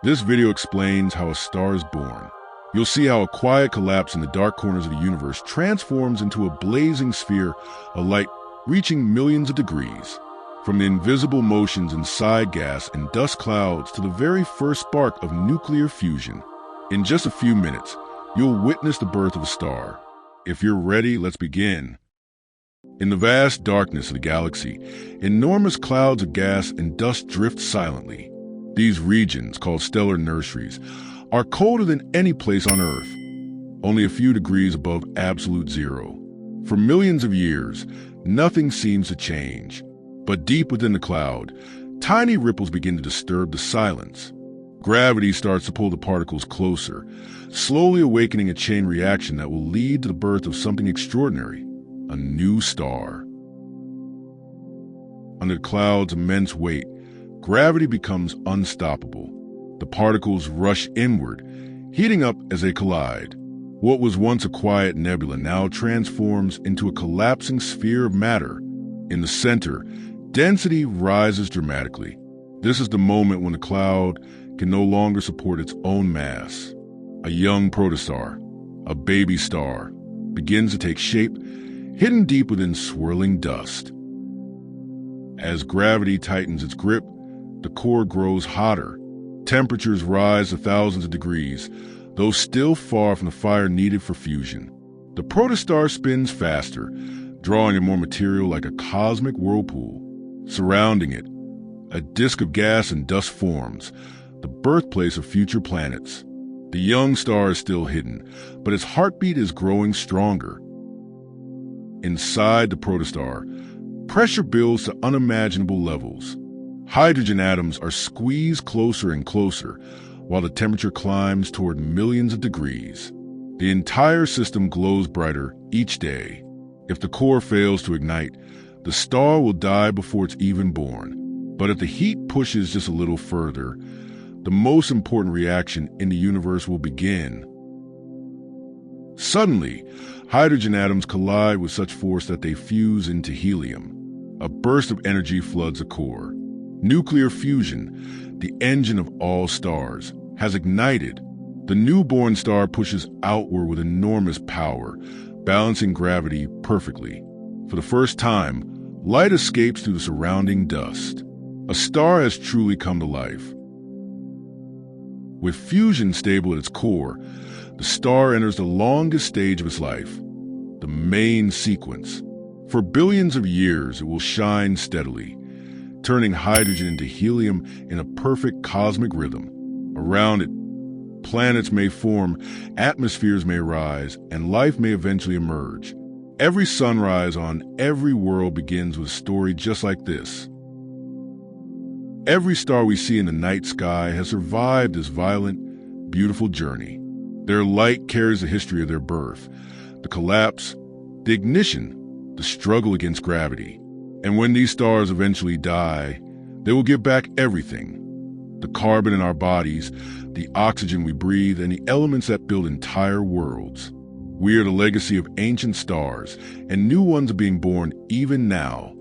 This video explains how a star is born. You'll see how a quiet collapse in the dark corners of the universe transforms into a blazing sphere of light reaching millions of degrees. From the invisible motions inside gas and dust clouds to the very first spark of nuclear fusion. In just a few minutes, you'll witness the birth of a star. If you're ready, let's begin. In the vast darkness of the galaxy, enormous clouds of gas and dust drift silently. These regions, called stellar nurseries, are colder than any place on Earth, only a few degrees above absolute zero. For millions of years, nothing seems to change. But deep within the cloud, tiny ripples begin to disturb the silence. Gravity starts to pull the particles closer, slowly awakening a chain reaction that will lead to the birth of something extraordinary, a new star. Under the cloud's immense weight, gravity becomes unstoppable. The particles rush inward, heating up as they collide. What was once a quiet nebula now transforms into a collapsing sphere of matter. In the center, density rises dramatically. This is the moment when the cloud can no longer support its own mass. A young protostar, a baby star, begins to take shape, hidden deep within swirling dust. As gravity tightens its grip, the core grows hotter. Temperatures rise to thousands of degrees, though still far from the fire needed for fusion. The protostar spins faster, drawing in more material like a cosmic whirlpool. Surrounding it, a disk of gas and dust forms, the birthplace of future planets. The young star is still hidden, but its heartbeat is growing stronger. Inside the protostar, pressure builds to unimaginable levels. Hydrogen atoms are squeezed closer and closer, while the temperature climbs toward millions of degrees. The entire system glows brighter each day. If the core fails to ignite, the star will die before it's even born. But if the heat pushes just a little further, the most important reaction in the universe will begin. Suddenly, hydrogen atoms collide with such force that they fuse into helium. A burst of energy floods the core. Nuclear fusion, the engine of all stars, has ignited. The newborn star pushes outward with enormous power, balancing gravity perfectly. For the first time, light escapes through the surrounding dust. A star has truly come to life. With fusion stable at its core, the star enters the longest stage of its life, the main sequence. For billions of years, it will shine steadily, turning hydrogen into helium in a perfect cosmic rhythm. Around it, planets may form, atmospheres may rise, and life may eventually emerge. Every sunrise on every world begins with a story just like this. Every star we see in the night sky has survived this violent, beautiful journey. Their light carries the history of their birth, the collapse, the ignition, the struggle against gravity. And when these stars eventually die, they will give back everything. The carbon in our bodies, the oxygen we breathe, and the elements that build entire worlds. We are the legacy of ancient stars, and new ones are being born even now.